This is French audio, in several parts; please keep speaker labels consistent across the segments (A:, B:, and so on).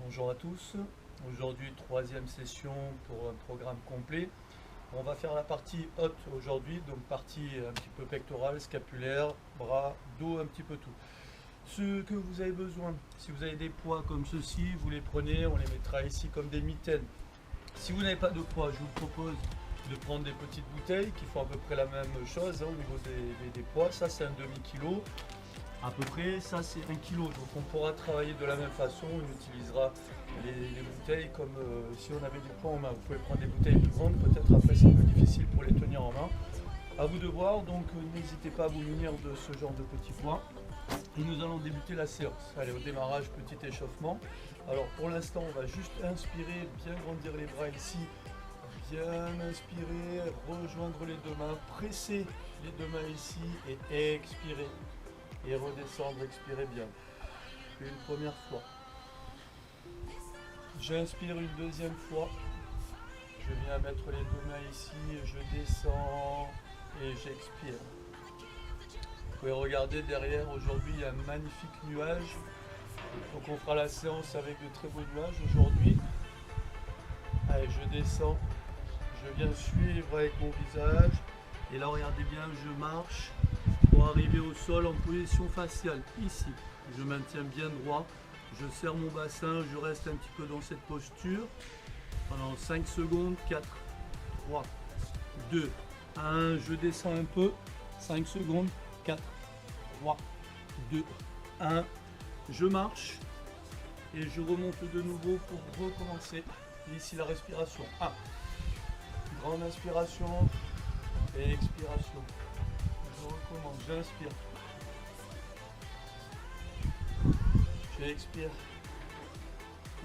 A: Bonjour à tous. Aujourd'hui, troisième session pour un programme complet. On va faire la partie haute aujourd'hui, donc partie un petit peu pectorale, scapulaire, bras, dos, un petit peu tout. Ce que vous avez besoin, si vous avez des poids comme ceci, vous les prenez, on les mettra ici comme des mitaines. Si vous n'avez pas de poids, je vous propose de prendre des petites bouteilles qui font à peu près la même chose au niveau des poids. Ça, c'est un demi-kilo. À peu près, ça c'est 1 kg, donc on pourra travailler de la même façon, on utilisera les bouteilles comme si on avait des poids en main. Vous pouvez prendre des bouteilles plus grandes, peut-être après c'est un peu difficile pour les tenir en main. À vous de voir, donc n'hésitez pas à vous munir de ce genre de petits poids. Et nous allons débuter la séance. Allez, au démarrage, petit échauffement. Alors pour l'instant, on va juste inspirer, bien grandir les bras ici, bien inspirer, rejoindre les deux mains, presser les deux mains ici et expirer. Et redescendre, expirez bien. Une première fois. J'inspire une deuxième fois. Je viens mettre les deux mains ici, je descends et j'expire. Vous pouvez regarder derrière, aujourd'hui il y a un magnifique nuage. Donc on fera la séance avec de très beaux nuages aujourd'hui. Allez, je descends. Je viens suivre avec mon visage. Et là, regardez bien, je marche pour arriver au sol en position faciale. Ici, je maintiens bien droit. Je serre mon bassin, je reste un petit peu dans cette posture. Pendant 5 secondes, 4, 3, 2, 1. Je descends un peu. 5 secondes, 4, 3, 2, 1. Je marche et je remonte de nouveau pour recommencer. Ici, la respiration. 1. Grande inspiration et expiration. Je recommence, j'inspire. J'expire.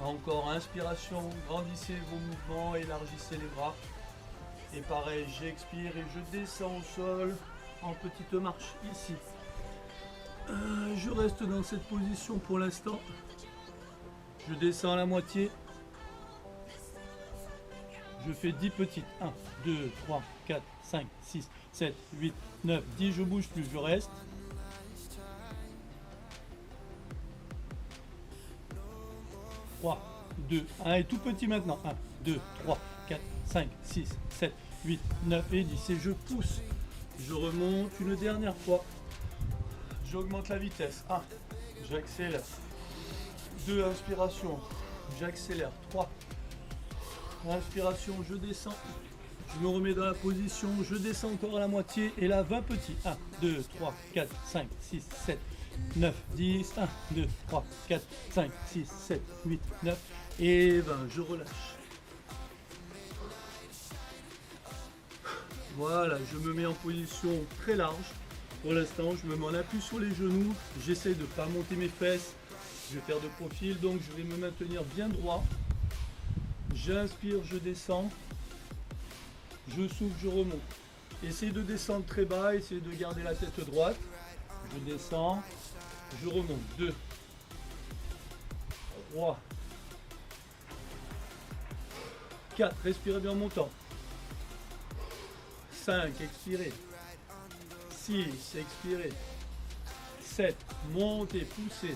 A: Encore inspiration, grandissez vos mouvements, élargissez les bras. Et pareil, j'expire et je descends au sol en petite marche ici. Je reste dans cette position pour l'instant. Je descends à la moitié. Je fais 10 petites. 1, 2, 3, 4, 5, 6, 7, 8, 9, 10. Je bouge plus, je reste. 3, 2, 1 et tout petit maintenant. 1, 2, 3, 4, 5, 6, 7, 8, 9 et 10. Et je pousse. Je remonte une dernière fois. J'augmente la vitesse. 1, j'accélère. 2, inspiration. J'accélère. 3. Inspiration, je descends, je me remets dans la position, je descends encore à la moitié et là 20 petits. 1, 2, 3, 4, 5, 6, 7, 9, 10, 1, 2, 3, 4, 5, 6, 7, 8, 9 et 20. Je relâche. Voilà, je me mets en position très large. Pour l'instant, je me mets en appui sur les genoux. J'essaie de ne pas monter mes fesses. Je vais faire de profil, donc je vais me maintenir bien droit. J'inspire, je descends, je souffle, je remonte. Essayez de descendre très bas, essayez de garder la tête droite. Je descends, je remonte. 2, 3, 4, respirez bien en montant. 5, expirez. 6, expirez. 7, montez, poussez.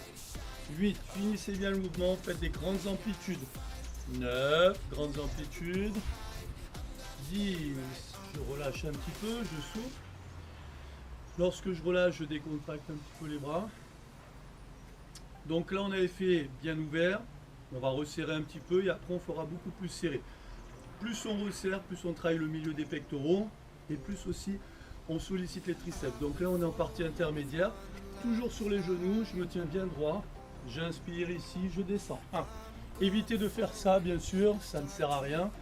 A: 8, finissez bien le mouvement, faites des grandes amplitudes. 9, grandes amplitudes. 10, je relâche un petit peu, je souffle. Lorsque je relâche, je décontracte un petit peu les bras. Donc là, on avait fait bien ouvert. On va resserrer un petit peu et après, on fera beaucoup plus serré. Plus on resserre, plus on travaille le milieu des pectoraux et plus aussi on sollicite les triceps. Donc là, on est en partie intermédiaire. Toujours sur les genoux, je me tiens bien droit. J'inspire ici, je descends. 1. Évitez de faire ça, bien sûr, ça ne sert à rien,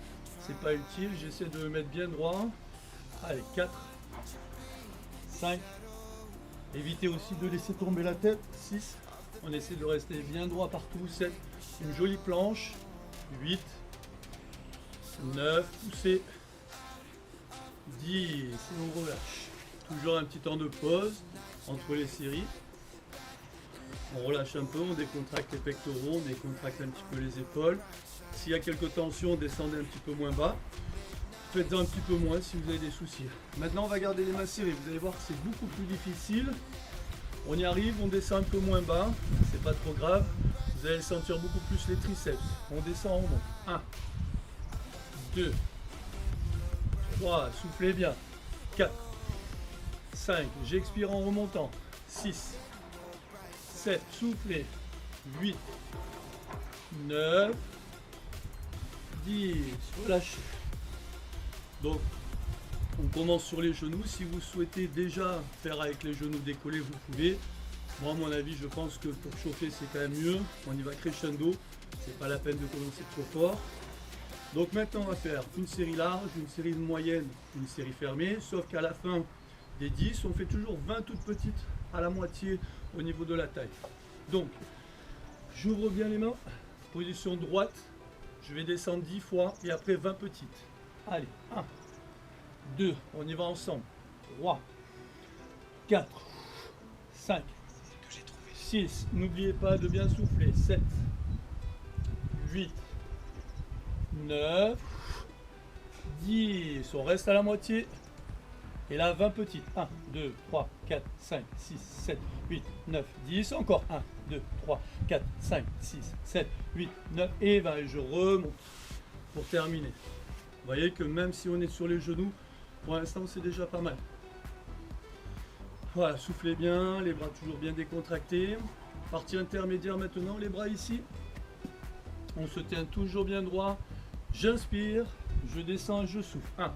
A: c'est pas utile. J'essaie de me mettre bien droit. Allez, 4, 5. Évitez aussi de laisser tomber la tête. 6. On essaie de rester bien droit partout. 7. Une jolie planche. 8, 9. Poussez. 10. Et on relâche. Toujours un petit temps de pause entre les séries. On relâche un peu, on décontracte les pectoraux, on décontracte un petit peu les épaules. S'il y a quelques tensions, descendez un petit peu moins bas. Faites-en un petit peu moins si vous avez des soucis. Maintenant, on va garder les mains serrées. Vous allez voir que c'est beaucoup plus difficile. On y arrive, on descend un peu moins bas. C'est pas trop grave. Vous Vous allez sentir beaucoup plus les triceps. On descend, on monte. 1, 2, 3, soufflez bien. 4, 5, j'expire en remontant. 6, 7, soufflez. 8, 9, 10, relâchez. Donc, on commence sur les genoux. Si vous souhaitez déjà faire avec les genoux décollés, vous pouvez. Moi, à mon avis, je pense que pour chauffer, c'est quand même mieux. On y va crescendo. C'est pas la peine de commencer trop fort. Donc maintenant, on va faire une série large, une série moyenne, une série fermée. Sauf qu'à la fin des 10, on fait toujours 20 toutes petites à la moitié au niveau de la taille. Donc, j'ouvre bien les mains. Position droite. Je vais descendre 10 fois et après 20 petites. Allez, 1, 2, on y va ensemble. 3, 4, 5, 6, n'oubliez pas de bien souffler. 7, 8, 9, 10. On reste à la moitié. Et là, 20 petites. 1, 2, 3, 4, 5, 6, 7, 8, 9, 10. Encore 1, 2, 3, 4, 5, 6, 7, 8, 9 et 20. Et je remonte pour terminer. Vous voyez que même si on est sur les genoux, pour l'instant, c'est déjà pas mal. Voilà, soufflez bien, les bras toujours bien décontractés. Partie intermédiaire maintenant, les bras ici. On se tient toujours bien droit. J'inspire, je descends, je souffle. 1.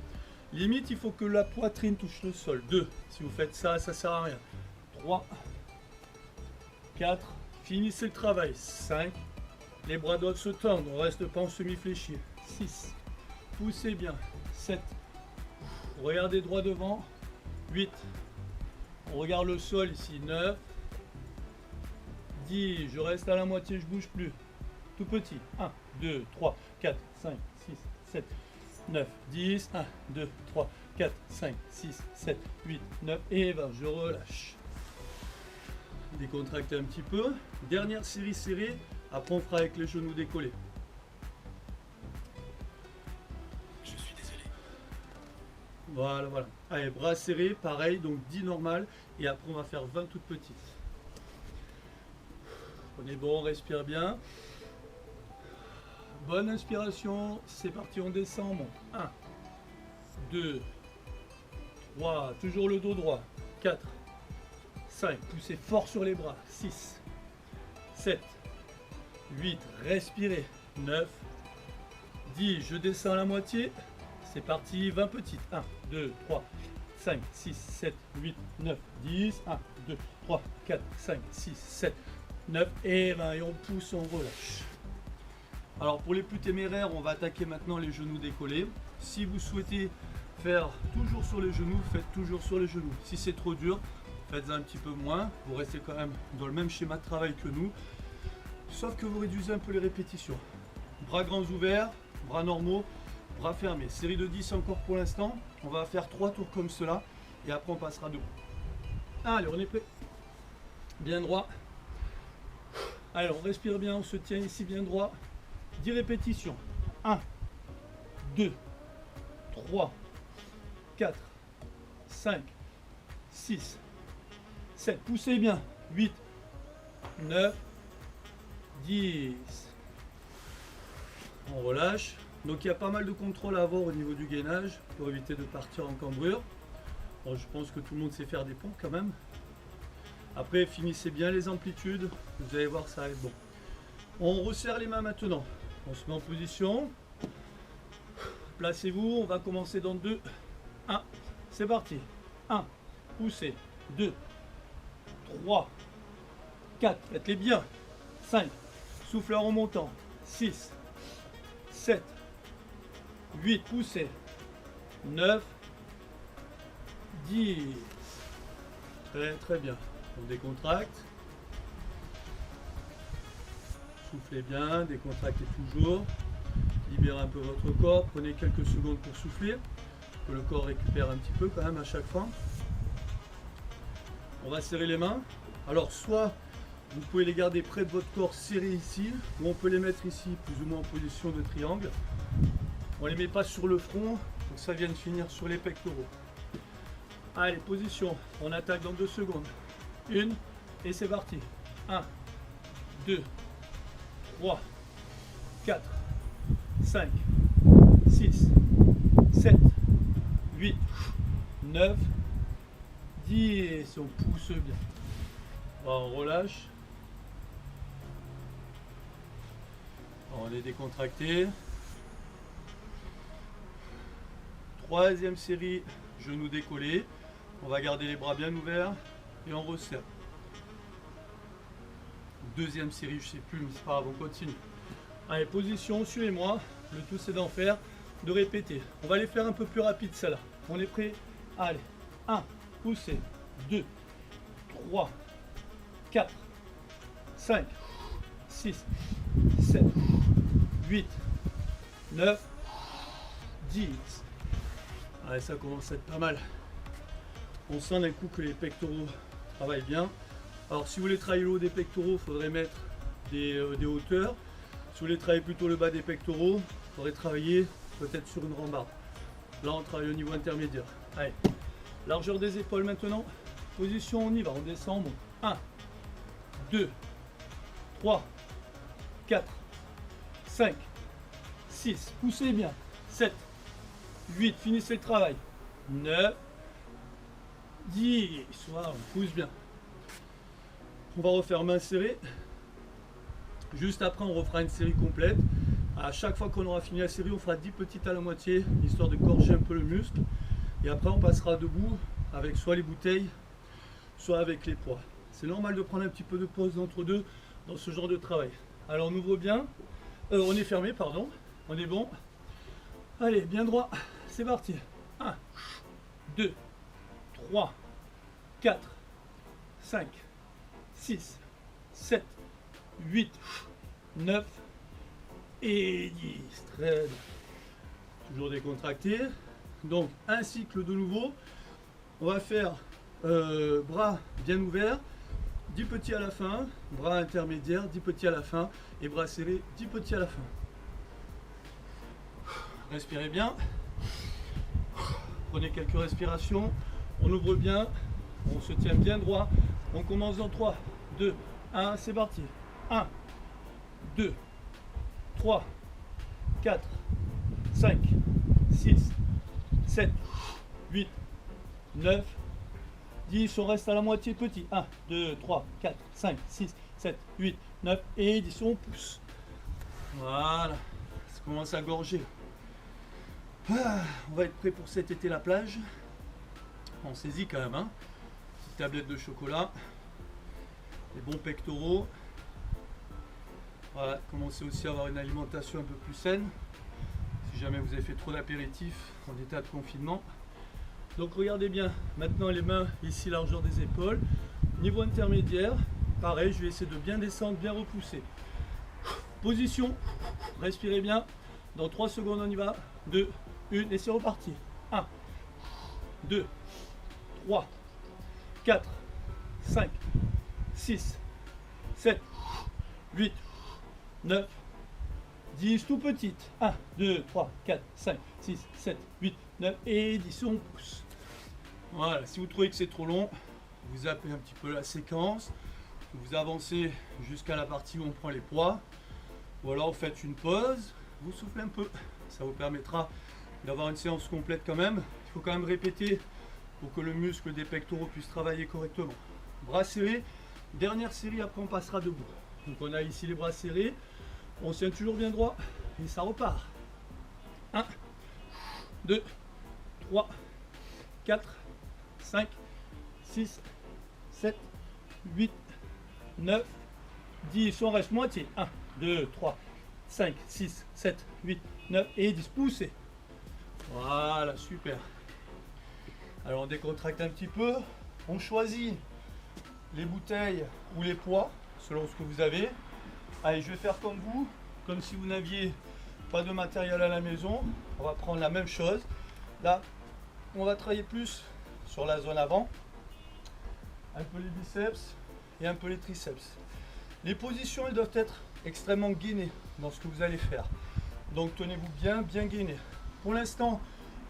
A: Limite, il faut que la poitrine touche le sol. 2. Si vous faites ça, ça sert à rien. 3. 4. Finissez le travail. 5. Les bras doivent se tendre, on ne reste pas en semi-fléchi. 6. Poussez bien. 7. Regardez droit devant. 8. On regarde le sol ici. 9. 10. Je reste à la moitié, je ne bouge plus. Tout petit. 1, 2, 3, 4, 5, 6, 7, 9, 10. 1, 2, 3, 4, 5, 6, 7, 8, 9 et 20. Je relâche. Décontractez un petit peu. Dernière série serrée. Après, on fera avec les genoux décollés.
B: Je suis désolé.
A: Voilà, voilà. Allez, bras serrés, pareil, donc 10 normal. Et après, on va faire 20 toutes petites. On est bon, on respire bien. Bonne inspiration. C'est parti, on descend. 1, 2, 3. Toujours le dos droit. 4, 5. Poussez fort sur les bras. 6, 7, 8. Respirez. 9, 10. Je descends à la moitié. C'est parti, 20 petites. 1, 2, 3, 5, 6, 7, 8, 9, 10. 1, 2, 3, 4, 5, 6, 7, 9 et 20. Et on pousse, on relâche. Alors pour les plus téméraires, on va attaquer maintenant les genoux décollés. Si vous souhaitez faire toujours sur les genoux, faites toujours sur les genoux. Si c'est trop dur, faites un petit peu moins. Vous restez quand même dans le même schéma de travail que nous. Sauf que vous réduisez un peu les répétitions. Bras grands ouverts, bras normaux, bras fermés. Série de 10 encore pour l'instant. On va faire 3 tours comme cela. Et après on passera debout. Allez, on est prêt. Bien droit. Allez, on respire bien, on se tient ici bien droit. 10 répétitions. 1, 2, 3, 4, 5, 6, 7. Poussez bien. 8, 9, 10. On relâche. Donc il y a pas mal de contrôle à avoir au niveau du gainage pour éviter de partir en cambrure. Bon, je pense que tout le monde sait faire des pompes quand même. Après, finissez bien les amplitudes. Vous allez voir, ça va être bon. On resserre les mains maintenant. On se met en position. Placez-vous. On va commencer dans 2. 1. C'est parti. 1. Poussez. 2. 3. 4. Faites-les bien. 5. Soufflez en remontant. 6. 7. 8. Poussez. 9. 10. Très très bien. On décontracte. Soufflez bien, décontractez toujours. Libérez un peu votre corps. Prenez quelques secondes pour souffler. Que le corps récupère un petit peu quand même à chaque fois. On va serrer les mains. Alors soit vous pouvez les garder près de votre corps serrés ici, ou on peut les mettre ici plus ou moins en position de triangle. On ne les met pas sur le front pour que ça vienne finir sur les pectoraux. Allez, position. On attaque dans 2 secondes. 1 et c'est parti. 1, 2, 3, 4, 5, 6, 7, 8, 9, 10. On pousse bien. On relâche. On est décontracté. Troisième série, genoux décollés. On va garder les bras bien ouverts et on resserre. Deuxième série, je sais plus, mais c'est pas grave, on continue. Allez, position, suivez-moi. Le tout c'est d'en faire, de répéter. On va les faire un peu plus rapide celle-là. On est prêt? Allez, 1, poussez, 2, 3, 4, 5, 6, 7, 8, 9, 10. Allez, ça commence à être pas mal. On sent d'un coup que les pectoraux travaillent bien. Alors si vous voulez travailler le haut des pectoraux, il faudrait mettre des hauteurs. Si vous voulez travailler plutôt le bas des pectoraux, il faudrait travailler peut-être sur une rambarde. Là on travaille au niveau intermédiaire. Allez, largeur des épaules maintenant. Position, on y va, on descend, on monte. 1, 2, 3, 4, 5, 6, poussez bien. 7, 8, finissez le travail. 9, 10, voilà, on pousse bien. On va refaire main serrée. Juste après, on refera une série complète. À chaque fois qu'on aura fini la série, on fera 10 petites à la moitié, histoire de gorger un peu le muscle. Et après, on passera debout avec soit les bouteilles, soit avec les poids. C'est normal de prendre un petit peu de pause entre deux dans ce genre de travail. Alors, on ouvre bien. On est fermé, pardon. On est bon. Allez, bien droit. C'est parti. 1, 2, 3, 4, 5, 6, 7, 8, 9 et 10. Très bien. Toujours décontracté. Donc, un cycle de nouveau. On va faire bras bien ouverts, 10 petits à la fin, bras intermédiaires, 10 petits à la fin, et bras serrés, 10 petits à la fin. Respirez bien. Prenez quelques respirations. On ouvre bien. On se tient bien droit. On commence dans 3, 2, 1. C'est parti. 1, 2, 3, 4, 5, 6, 7, 8, 9, 10. On reste à la moitié petit. 1, 2, 3, 4, 5, 6, 7, 8, 9 et 10. On pousse. Voilà. Ça commence à gorger. On va être prêt pour cet été la plage. On saisit quand même, hein. Petite tablette de chocolat, des bons pectoraux. Voilà, commencez aussi à avoir une alimentation un peu plus saine. Si jamais vous avez fait trop d'apéritifs en état de confinement. Donc regardez bien, maintenant les mains ici, largeur des épaules. Niveau intermédiaire, pareil, je vais essayer de bien descendre, bien repousser. Position, respirez bien. Dans 3 secondes, on y va. 2, 1, et c'est reparti. 1, 2, 3, 4, 5, 6, 7, 8, 9, 10, tout petite. 1, 2, 3, 4, 5, 6, 7, 8, 9 et 10. On pousse. Voilà, si vous trouvez que c'est trop long, vous zappez un petit peu la séquence. Vous avancez jusqu'à la partie où on prend les poids. Ou alors vous faites une pause, vous soufflez un peu. Ça vous permettra d'avoir une séance complète quand même. Il faut quand même répéter pour que le muscle des pectoraux puisse travailler correctement. Bras serrés, dernière série, après on passera debout. Donc on a ici les bras serrés, on tient toujours bien droit et ça repart. 1, 2, 3, 4, 5, 6, 7, 8, 9, 10. On reste moitié. 1, 2, 3, 5, 6, 7, 8, 9 et 10. Poussez. Voilà, super. Alors on décontracte un petit peu. On choisit les bouteilles ou les poids selon ce que vous avez. Allez, je vais faire comme vous, comme si vous n'aviez pas de matériel à la maison. On va prendre la même chose. Là, on va travailler plus sur la zone avant. Un peu les biceps et un peu les triceps. Les positions, elles doivent être extrêmement gainées dans ce que vous allez faire. Donc tenez-vous bien, bien gainé. Pour l'instant,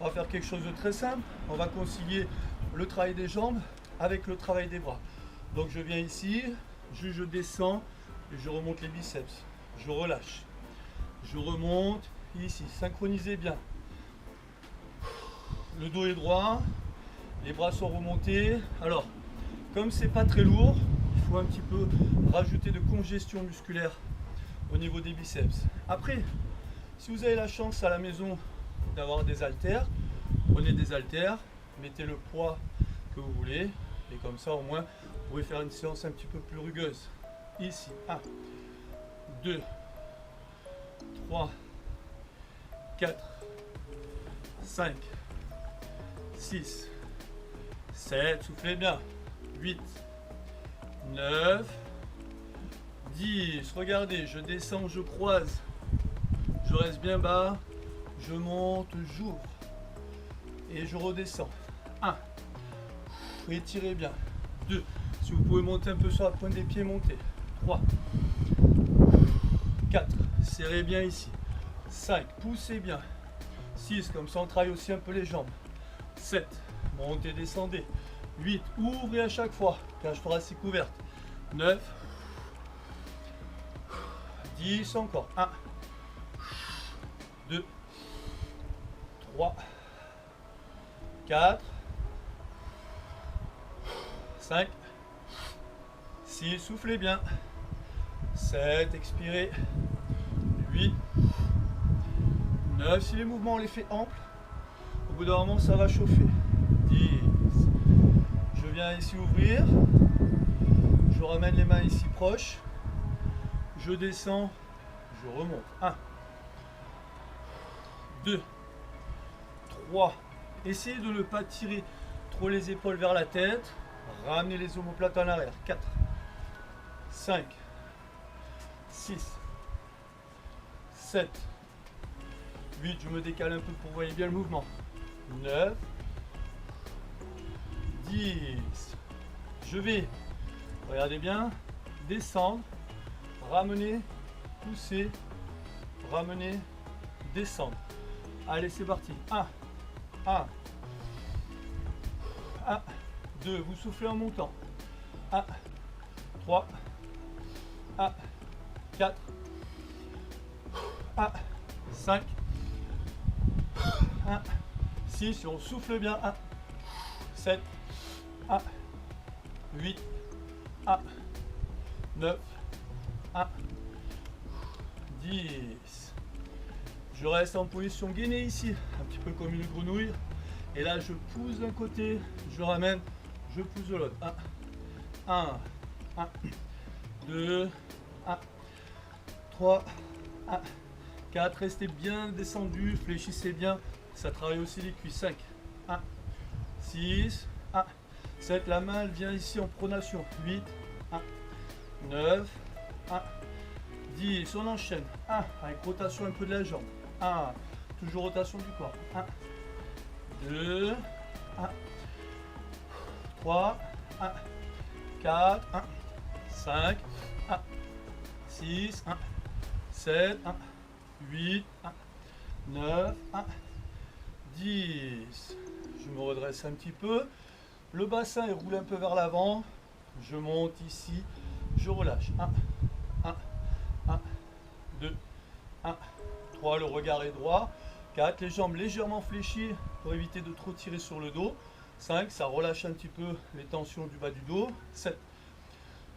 A: on va faire quelque chose de très simple. On va concilier le travail des jambes avec le travail des bras. Donc je viens ici, je descends et je remonte les biceps. je relâche. Je remonte, ici, synchronisez bien. Le dos est droit, les bras sont remontés. Alors, comme c'est pas très lourd, il faut un petit peu rajouter de congestion musculaire au niveau des biceps. Après, si vous avez la chance à la maison d'avoir des haltères, prenez des haltères, mettez le poids que vous voulez, et comme ça au moins vous pouvez faire une séance un petit peu plus rugueuse. Ici, 1, 2, 3, 4, 5, 6, 7, soufflez bien, 8, 9, 10, regardez, je descends, je croise, je reste bien bas, je monte, j'ouvre, et je redescends, 1, étirez bien, 2, si vous pouvez monter un peu sur la pointe des pieds, montez, 3, 4, serrez bien ici, 5, poussez bien, 6, comme ça on travaille aussi un peu les jambes, 7, montez, descendez, 8, ouvrez à chaque fois, cage thoracique ouverte, 9, 10, encore, 1, 2, 3, 4, 5, 6, soufflez bien, 7, expirez, 8, 9, si les mouvements on les fait amples, au bout d'un moment ça va chauffer, 10, je viens ici ouvrir, je ramène les mains ici proches, je descends, je remonte, 1, 2, 3, essayez de ne pas tirer trop les épaules vers la tête, ramenez les omoplates en arrière, 4, 5, 6, 7, 8, je me décale un peu pour que vous voyez bien le mouvement, 9, 10, je vais, regardez bien, descendre, ramener, pousser, ramener, descendre. Allez, c'est parti. 1, 1, 1, 2, vous soufflez en montant. 1, 3, 1, 4, 1, 5, 1, 6, on souffle bien. 1, 7, 1, 8, 1, 9, 1, 10. Je reste en position gainée ici, un petit peu comme une grenouille. Et là, je pousse d'un côté, je ramène, je pousse de l'autre. 1, 2, 1, 3, 1, 4. Restez bien descendu, fléchissez bien. Ça travaille aussi les cuisses. 5, 1, 6, 1, 7. La main, elle vient ici en pronation. 8, 1, 9, 1, 10. On enchaîne. 1, avec rotation un peu de la jambe. 1, toujours rotation du corps. 1, 2, 1, 3, 1, 4, 1, 5, 1, 6, 1, 7, 1, 8, 1, 9, 1, 10. Je me redresse un petit peu. Le bassin il roule un peu vers l'avant. Je monte ici. Je relâche. 1, 1, 1, 2, 1, 3. Le regard est droit. 4. Les jambes légèrement fléchies pour éviter de trop tirer sur le dos. 5. Ça relâche un petit peu les tensions du bas du dos. 7.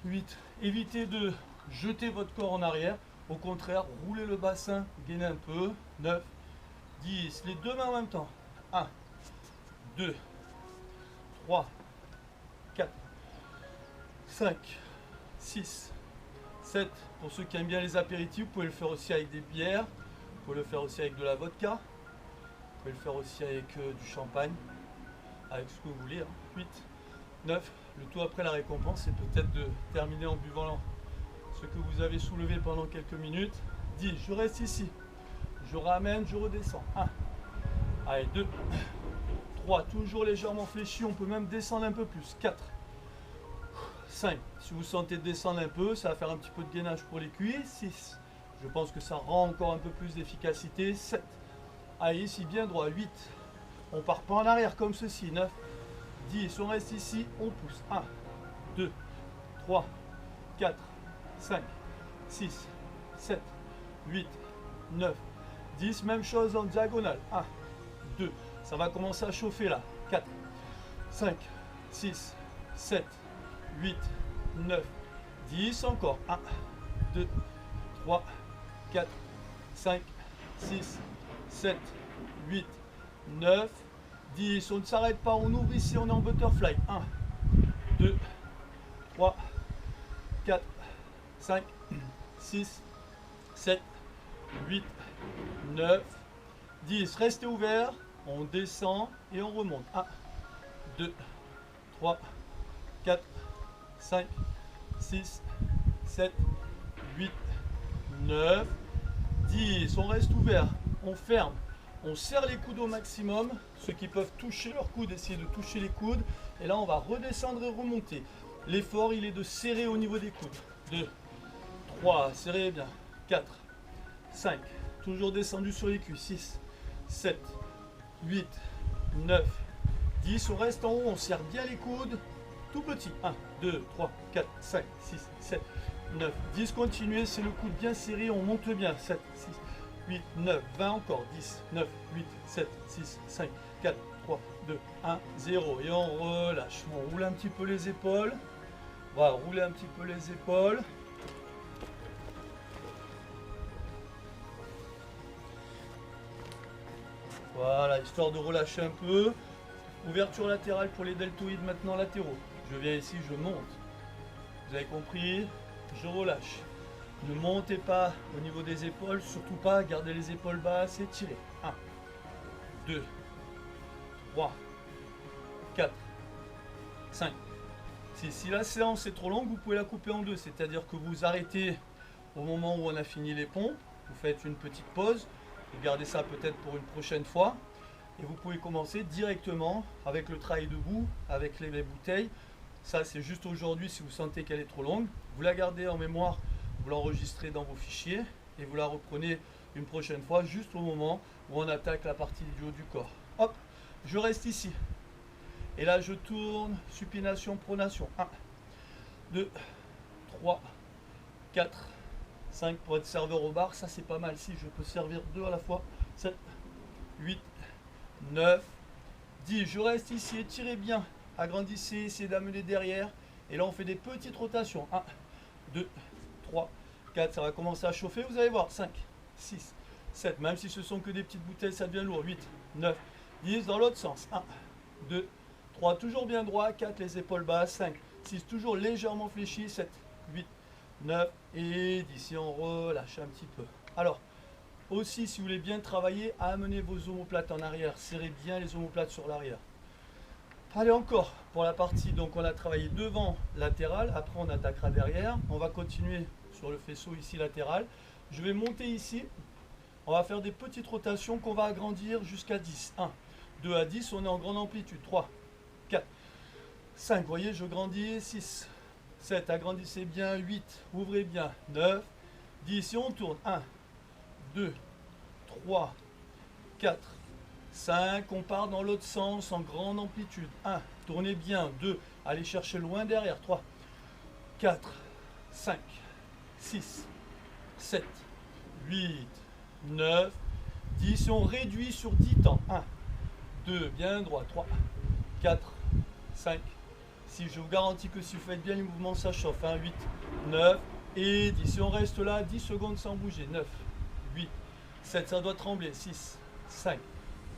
A: 8. Évitez de jeter votre corps en arrière. Au contraire, roulez le bassin, gainez un peu. 9. 10. Les deux mains en même temps. 1, 2, 3, 4, 5, 6, 7. Pour ceux qui aiment bien les apéritifs, vous pouvez le faire aussi avec des bières. Vous pouvez le faire aussi avec de la vodka. Vous pouvez le faire aussi avec du champagne. Avec ce que vous voulez. 8, 9. Le tout après la récompense, c'est peut-être de terminer en buvant ce que vous avez soulevé pendant quelques minutes. 10. Je reste ici. Je ramène, je redescends. 1. Allez, 2. 3. Toujours légèrement fléchi. On peut même descendre un peu plus. 4. 5. Si vous sentez descendre un peu, ça va faire un petit peu de gainage pour les cuisses. 6. Je pense que ça rend encore un peu plus d'efficacité. 7. Allez, ici, bien droit. 8. On part pas en arrière comme ceci. 9. 10. On reste ici. On pousse. 1, 2, 3, 4, 5, 6, 7, 8, 9, 10. Même chose en diagonale. 1, 2. Ça va commencer à chauffer là. 4, 5, 6, 7, 8, 9, 10. Encore. 1, 2, 3, 4, 5, 6, 7, 8, 9, 10. On ne s'arrête pas. On ouvre ici. On est en butterfly. 1, 2, 3, 4, 5, 6, 7, 8, 9, 10. Restez ouvert. On descend et on remonte. 1, 2, 3, 4, 5, 6, 7, 8, 9, 10. On reste ouvert. On ferme. On serre les coudes au maximum. Ceux qui peuvent toucher leurs coudes, essayez de toucher les coudes. Et là, on va redescendre et remonter. L'effort, il est de serrer au niveau des coudes. 2, 3, serrez bien. 4, 5, toujours descendu sur les cuisses. 6, 7, 8, 9, 10. On reste en haut, on serre bien les coudes. Tout petit. 1, 2, 3, 4, 5, 6, 7, 9, 10. Continuez, c'est le coude bien serré, on monte bien. 7, 6, 8, 9, 20 encore. 10, 9, 8, 7, 6, 5, 4, 3, 2, 1, 0. Et on relâche. On roule un petit peu les épaules. On va rouler un petit peu les épaules. Voilà, histoire de relâcher un peu. Ouverture latérale pour les deltoïdes maintenant latéraux. Je viens ici, je monte. Vous avez compris? Je relâche. Ne montez pas au niveau des épaules, surtout pas. Gardez les épaules basses et tirez. 1, 2, 3, 4, 5, 6. Si la séance est trop longue, vous pouvez la couper en deux. C'est-à-dire que vous arrêtez au moment où on a fini les pompes. Vous faites une petite pause. Vous gardez ça peut-être pour une prochaine fois. Et vous pouvez commencer directement avec le travail debout, avec les bouteilles. Ça, c'est juste aujourd'hui si vous sentez qu'elle est trop longue. Vous la gardez en mémoire, vous l'enregistrez dans vos fichiers et vous la reprenez une prochaine fois, juste au moment où on attaque la partie du haut du corps. Hop, je reste ici. Et là, je tourne, supination, pronation. 1, 2, 3, 4, 5 pour être serveur au bar. Ça, c'est pas mal. Si je peux servir 2 à la fois. 7, 8, 9, 10. Je reste ici, étirez bien. Agrandissez, essayez d'amener derrière. Et là, on fait des petites rotations. 1, 2, 3, 4. Ça va commencer à chauffer. Vous allez voir. 5, 6, 7. Même si ce sont que des petites bouteilles, ça devient lourd. 8, 9, 10. Dans l'autre sens. 1, 2, 3. Toujours bien droit. 4, les épaules basses. 5, 6. Toujours légèrement fléchi. 7, 8, 9 et 10. Et on relâche un petit peu. Alors, aussi, si vous voulez bien travailler, amenez vos omoplates en arrière. Serrez bien les omoplates sur l'arrière. Allez, encore pour la partie. Donc, on a travaillé devant latéral. Après, on attaquera derrière. On va continuer sur le faisceau ici latéral. Je vais monter ici. On va faire des petites rotations qu'on va agrandir jusqu'à 10. 1, 2 à 10. On est en grande amplitude. 3, 4, 5. Vous voyez, je grandis. 6, 7. Agrandissez bien. 8. Ouvrez bien. 9, 10. Et on tourne. 1, 2, 3, 4, 5. On part dans l'autre sens en grande amplitude. 1, tournez bien. 2, allez chercher loin derrière. 3, 4, 5, 6, 7, 8, 9, 10. Et on réduit sur 10 temps. 1, 2, bien droit. 3, 4, 5, 6. Je vous garantis que si vous faites bien les mouvements, ça chauffe. 1, 8, 9 et 10. Et on reste là 10 secondes sans bouger. 9, 8, 7, ça doit trembler. 6, 5,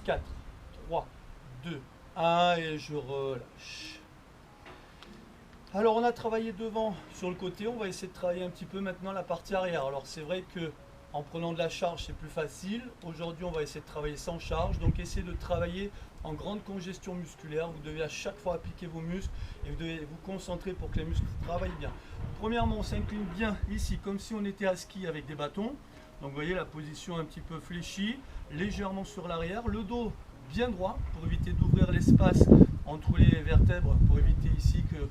A: 4, 3, 2, 1 et je relâche. Alors on a travaillé devant sur le côté, on va essayer de travailler un petit peu maintenant la partie arrière. Alors c'est vrai que en prenant de la charge c'est plus facile. Aujourd'hui on va essayer de travailler sans charge, donc essayez de travailler en grande congestion musculaire. Vous devez à chaque fois appliquer vos muscles et vous devez vous concentrer pour que les muscles travaillent bien. Premièrement, on s'incline bien ici comme si on était à ski avec des bâtons. Donc vous voyez la position un petit peu fléchie, légèrement sur l'arrière, le dos bien droit pour éviter d'ouvrir l'espace entre les vertèbres, pour éviter ici que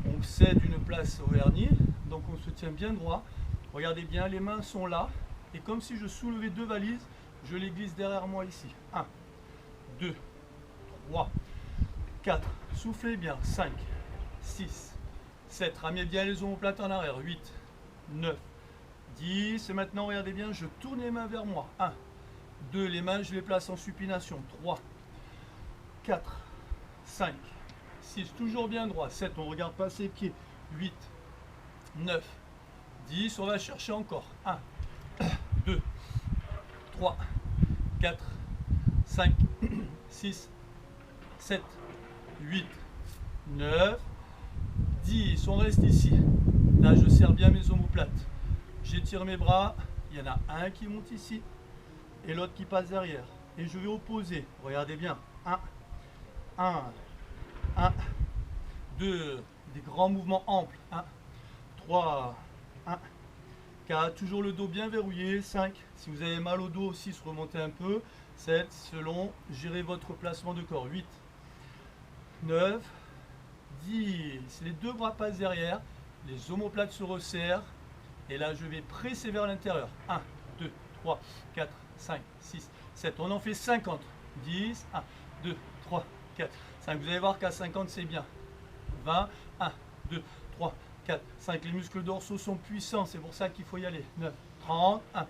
A: on cède une place au hernie. Donc on se tient bien droit. Regardez bien, les mains sont là. Et comme si je soulevais 2 valises, je les glisse derrière moi ici. 1, 2, 3, 4. Soufflez bien. 5, 6, 7. Ramenez bien les omoplates en arrière. 8, 9, 10. Et maintenant, regardez bien, je tourne les mains vers moi. 1, 2, les mains, je les place en supination. 3, 4, 5, 6, toujours bien droit. 7, on ne regarde pas ses pieds. 8, 9, 10, on va chercher encore. 1, 2, 3, 4, 5, 6, 7, 8, 9, 10. On reste ici. Là, je serre bien mes omoplates. J'étire mes bras. Il y en a un qui monte ici et l'autre qui passe derrière. Et je vais opposer. Regardez bien. 1, 1, 1, 2. Des grands mouvements amples. 1, 3, 1, 4. Toujours le dos bien verrouillé. 5. Si vous avez mal au dos, 6. Remontez un peu. 7. Selon, gérez votre placement de corps. 8, 9, 10. Les deux bras passent derrière. Les omoplates se resserrent. Et là, je vais presser vers l'intérieur. 1, 2, 3, 4, 5, 6, 7. On en fait 50. 10, 1, 2, 3, 4, 5. Vous allez voir qu'à 50, c'est bien. 20, 1, 2, 3, 4, 5. Les muscles dorsaux sont puissants. C'est pour ça qu'il faut y aller. 9, 30, 1,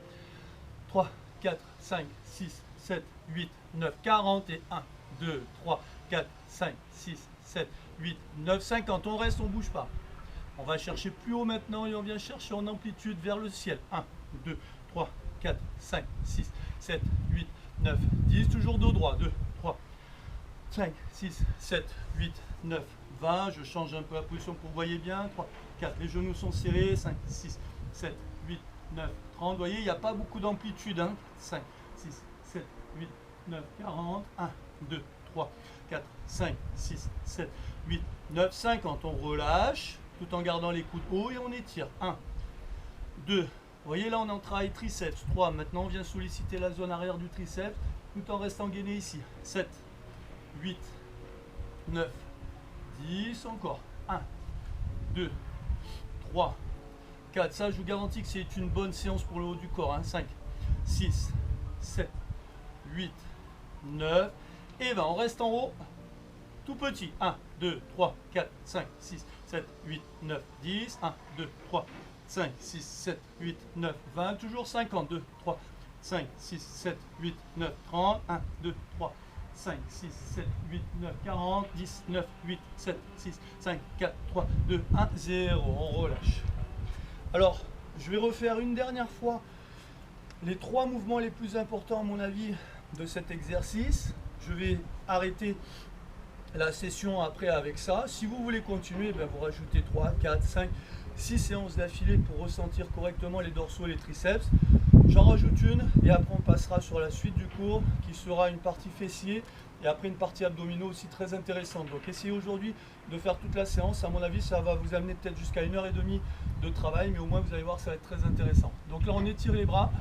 A: 3, 4, 5, 6, 7, 8, 9, 40. Et 1, 2, 3, 4, 5, 6, 7, 8, 9, 50. On reste, on ne bouge pas. On va chercher plus haut maintenant et on vient chercher en amplitude vers le ciel. 1, 2, 3, 4, 5, 6, 7, 8, 9, 10. Toujours dos droit. 2, 3, 5, 6, 7, 8, 9, 20. Je change un peu la position pour que vous voyez bien. 3, 4. Les genoux sont serrés. 5, 6, 7, 8, 9, 30. Vous voyez, il n'y a pas beaucoup d'amplitude. 5, 6, 7, 8, 9, 40. 1, 2, 3, 4, 5, 6, 7, 8, 9, 50. On relâche tout en gardant les coudes hauts et on étire. 1, 2, vous voyez là on est en travail triceps. 3, maintenant on vient solliciter la zone arrière du triceps tout en restant gainé ici. 7, 8, 9, 10, encore. 1, 2, 3, 4. Ça je vous garantis que c'est une bonne séance pour le haut du corps. 5, 6, 7, 8, 9 et 20. On reste en haut. Tout petit. 1, 2, 3, 4, 5, 6, 7, 8, 9, 10. 1, 2, 3, 5, 6, 7, 8, 9, 20. Toujours 50. 2, 3, 5, 6, 7, 8, 9, 30. 1, 2, 3, 5, 6, 7, 8, 9, 40. 10, 9, 8, 7, 6, 5, 4, 3, 2, 1, 0. On relâche. Alors, je vais refaire une dernière fois les 3 mouvements les plus importants à mon avis de cet exercice. Je vais arrêter la session après avec ça. Si vous voulez continuer, vous rajoutez 3, 4, 5, 6 séances d'affilée pour ressentir correctement les dorsaux et les triceps. J'en rajoute une et après on passera sur la suite du cours qui sera une partie fessier et après une partie abdominaux aussi très intéressante. Donc essayez aujourd'hui de faire toute la séance. À mon avis, ça va vous amener peut-être jusqu'à 1h30 de travail, mais au moins vous allez voir, ça va être très intéressant. Donc là, on étire les bras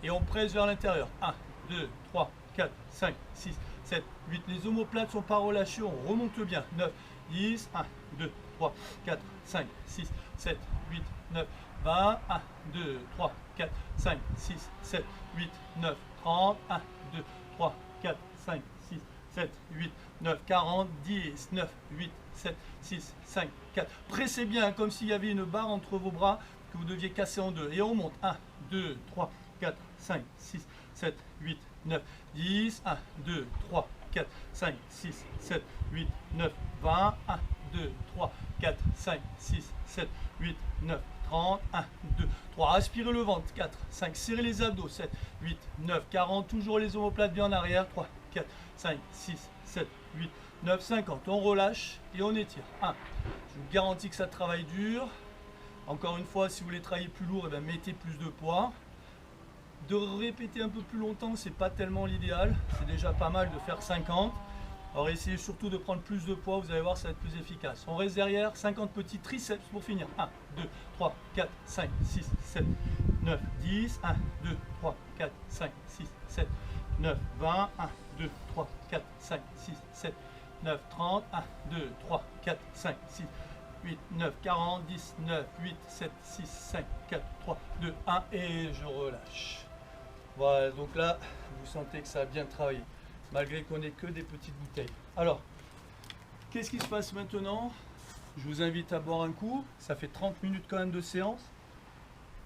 A: et on presse vers l'intérieur. 1, 2, 3, 4, 5, 6, 7, 8. Les omoplates ne sont pas relâchées, on remonte bien. 9, 10, 1, 2, 3, 4, 5, 6, 7, 8, 9, 20. 1, 2, 3, 4, 5, 6, 7, 8, 9, 30. 1, 2, 3, 4, 5, 6, 7, 8, 9, 40, 10, 9, 8, 7, 6, 5, 4. Pressez bien comme s'il y avait une barre entre vos bras que vous deviez casser en deux. Et on monte. 1, 2, 3, 4, 5, 6, 7, 8, 9, 10, 1, 2, 3, 4, 5, 6, 7, 8, 9, 20, 1, 2, 3, 4, 5, 6, 7, 8, 9, 30, 1, 2, 3, aspirez le ventre, 4, 5, serrez les abdos, 7, 8, 9, 40, toujours les omoplates bien en arrière, 3, 4, 5, 6, 7, 8, 9, 50, on relâche et on étire. 1, je vous garantis que ça travaille dur. Encore une fois, si vous voulez travailler plus lourd, mettez plus de poids. De répéter un peu plus longtemps, c'est pas tellement l'idéal. C'est déjà pas mal de faire 50. Alors essayez surtout de prendre plus de poids, vous allez voir, ça va être plus efficace. On reste derrière, 50 petits triceps pour finir. 1, 2, 3, 4, 5, 6, 7, 9, 10. 1, 2, 3, 4, 5, 6, 7, 9, 20. 1, 2, 3, 4, 5, 6, 7, 9, 30. 1, 2, 3, 4, 5, 6, 8, 9, 40, 10, 9, 8, 7, 6, 5, 4, 3, 2, 1 et je relâche. Voilà, donc là, vous sentez que ça a bien travaillé, malgré qu'on n'ait que des petites bouteilles. Alors, qu'est-ce qui se passe maintenant? Je vous invite à boire un coup, ça fait 30 minutes quand même de séance.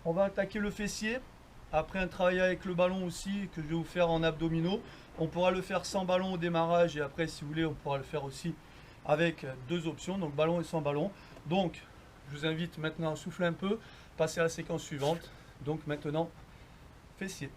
A: On va attaquer le fessier. Après un travail avec le ballon aussi que je vais vous faire en abdominaux. On pourra le faire sans ballon au démarrage et après si vous voulez on pourra le faire aussi avec deux options, donc ballon et sans ballon. Donc je vous invite maintenant à souffler un peu, passer à la séquence suivante. Donc maintenant fessier.